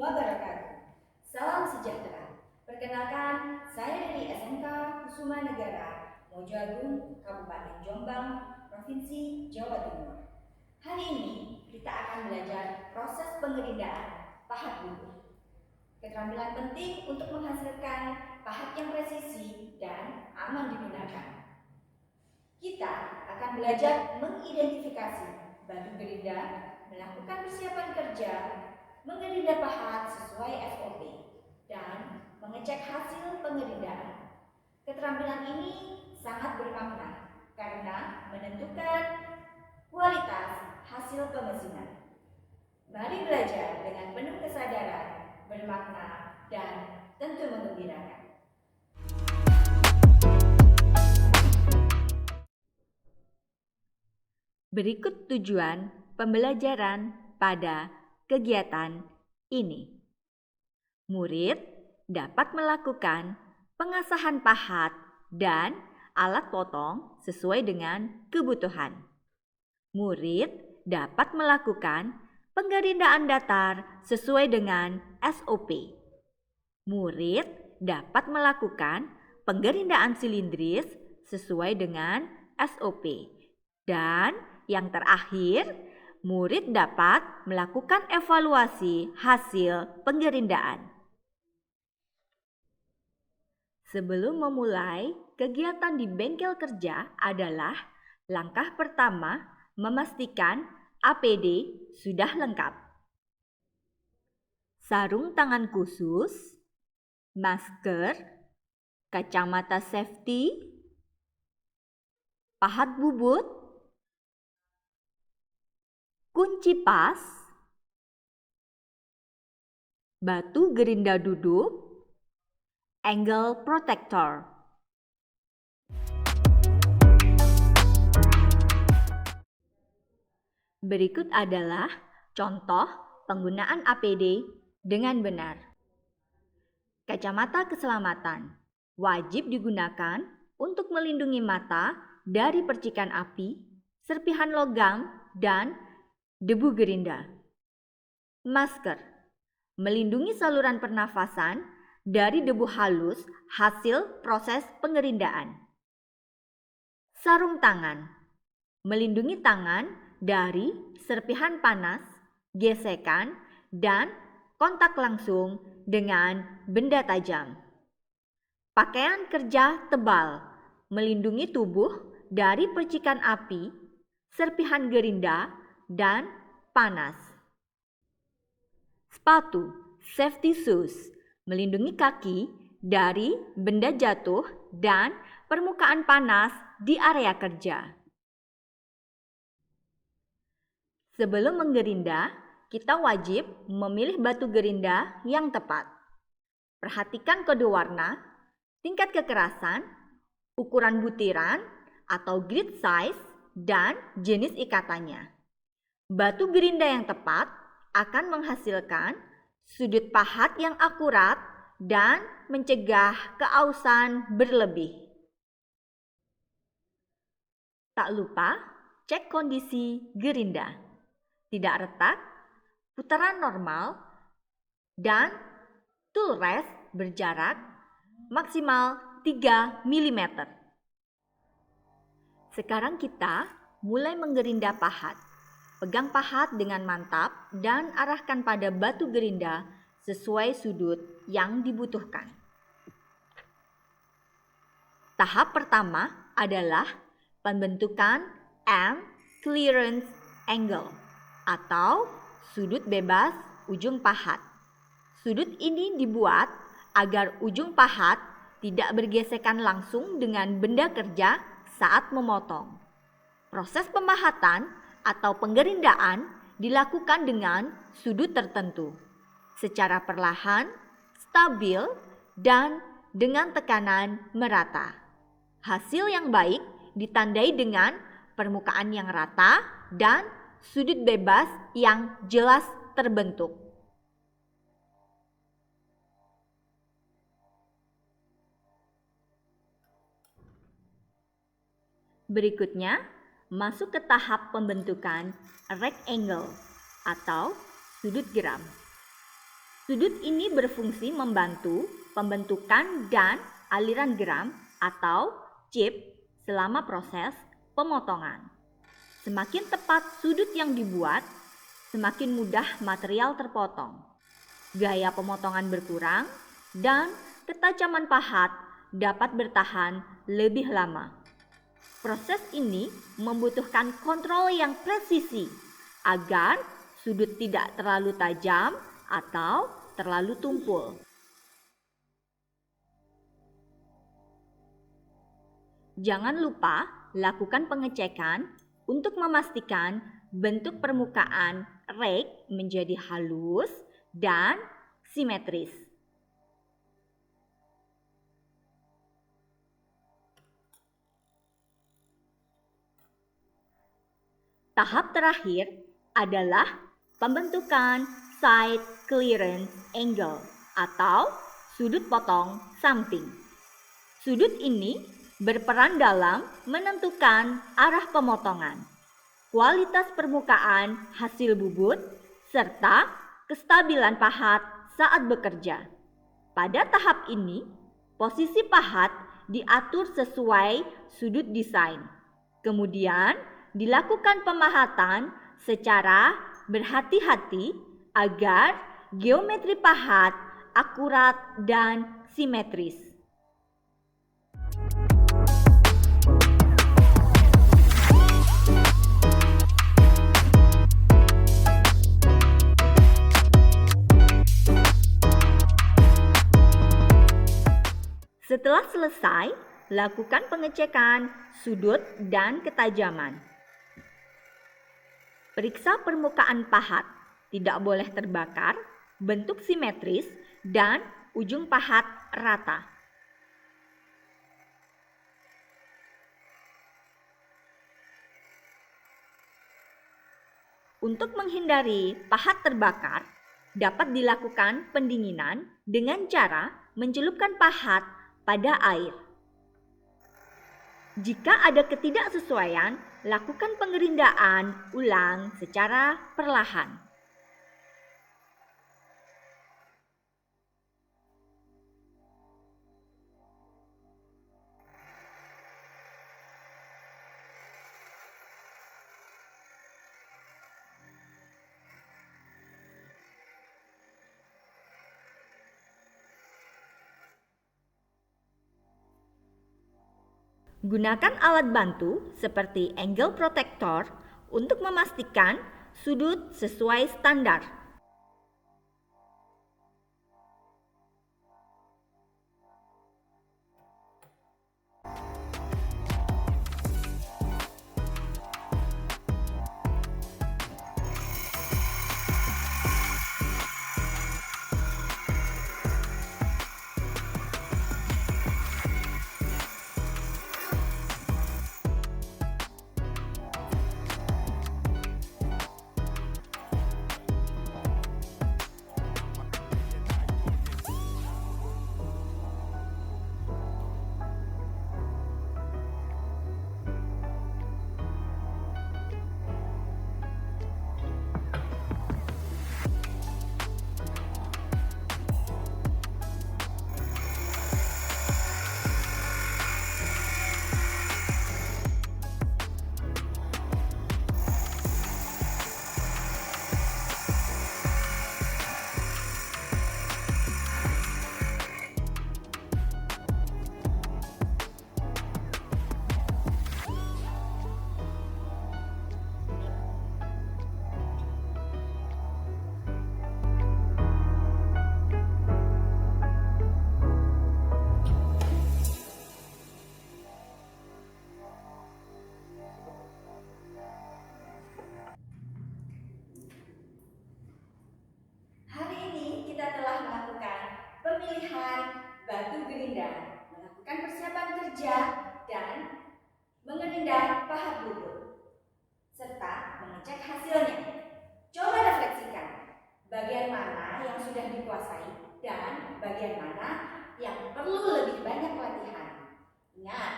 wabarakatuh. Salam sejahtera. Perkenalkan, saya dari SMK Kusuma Negara, Mojoagung, Kabupaten Jombang, Provinsi Jawa Timur. Hari ini kita akan belajar proses pengerindaan pahat bubur. Keterampilan penting untuk menghasilkan pahat yang presisi dan aman digunakan. Kita akan belajar mengidentifikasi batu gerinda, melakukan persiapan kerja, mengerinda pahat sesuai SOP, dan mengecek hasil pengerindaan. Keterampilan ini sangat bermakna karena menentukan kualitas hasil pemesinan. Mari belajar dengan penuh kesadaran, bermakna, dan tentu menggembirakan. Berikut tujuan pembelajaran pada kegiatan ini. Murid dapat melakukan pengasahan pahat dan alat potong sesuai dengan kebutuhan. Murid dapat melakukan pengerindaan datar sesuai dengan SOP. Murid dapat melakukan pengerindaan silindris sesuai dengan SOP. Dan yang terakhir, murid dapat melakukan evaluasi hasil pengerindaan. Sebelum memulai, kegiatan di bengkel kerja adalah langkah pertama memastikan APD sudah lengkap. Sarung tangan khusus, masker, kacamata safety, pahat bubut, kunci pas, batu gerinda duduk, angle protector. Berikut adalah contoh penggunaan APD dengan benar. Kacamata keselamatan wajib digunakan untuk melindungi mata dari percikan api, serpihan logam, dan debu gerinda. Masker melindungi saluran pernafasan dari debu halus hasil proses pengerindaan. Sarung tangan melindungi tangan dari serpihan panas, gesekan, dan kontak langsung dengan benda tajam. Pakaian kerja tebal melindungi tubuh dari percikan api, serpihan gerinda, dan panas. Sepatu safety shoes melindungi kaki dari benda jatuh dan permukaan panas di area kerja. Sebelum menggerinda, kita wajib memilih batu gerinda yang tepat. Perhatikan kode warna, tingkat kekerasan, ukuran butiran atau grid size, dan jenis ikatannya. Batu gerinda yang tepat akan menghasilkan sudut pahat yang akurat dan mencegah keausan berlebih. Tak lupa cek kondisi gerinda. Tidak retak, putaran normal, dan tool rest berjarak maksimal 3 mm. Sekarang kita mulai menggerinda pahat. Pegang pahat dengan mantap dan arahkan pada batu gerinda sesuai sudut yang dibutuhkan. Tahap pertama adalah pembentukan M clearance angle atau sudut bebas ujung pahat. Sudut ini dibuat agar ujung pahat tidak bergesekan langsung dengan benda kerja saat memotong. Proses pemahatan atau penggerindaan dilakukan dengan sudut tertentu, secara perlahan, stabil, dan dengan tekanan merata. Hasil yang baik ditandai dengan permukaan yang rata dan sudut bebas yang jelas terbentuk. Berikutnya, masuk ke tahap pembentukan rectangle atau sudut geram. Sudut ini berfungsi membantu pembentukan dan aliran geram atau chip selama proses pemotongan. Semakin tepat sudut yang dibuat, semakin mudah material terpotong. Gaya pemotongan berkurang dan ketajaman pahat dapat bertahan lebih lama. Proses ini membutuhkan kontrol yang presisi agar sudut tidak terlalu tajam atau terlalu tumpul. Jangan lupa lakukan pengecekan untuk memastikan bentuk permukaan rake menjadi halus dan simetris. Tahap terakhir adalah pembentukan side clearance angle atau sudut potong samping. Sudut ini berperan dalam menentukan arah pemotongan, kualitas permukaan hasil bubut, serta kestabilan pahat saat bekerja. Pada tahap ini, posisi pahat diatur sesuai sudut desain. Kemudian, dilakukan pemahatan secara berhati-hati agar geometri pahat akurat dan simetris. Setelah selesai, lakukan pengecekan sudut dan ketajaman. Periksa permukaan pahat, tidak boleh terbakar, bentuk simetris, dan ujung pahat rata. Untuk menghindari pahat terbakar, dapat dilakukan pendinginan dengan cara mencelupkan pahat pada air. Jika ada ketidaksesuaian, lakukan pengerindaan ulang secara perlahan. Gunakan alat bantu seperti angle protector untuk memastikan sudut sesuai standar. pemilihan batu gerinda, melakukan persiapan kerja, dan mengerindai pahat bubur, serta mengecek hasilnya. Coba refleksikan bagian mana yang sudah dikuasai dan bagian mana yang perlu lebih banyak latihan. Ingat,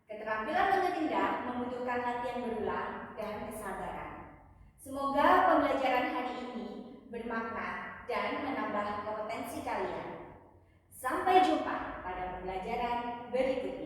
keterampilan mengerindai membutuhkan latihan berulang dan kesabaran. Semoga pembelajaran hari ini bermakna dan menambah sekalian. Sampai jumpa pada pembelajaran berikutnya.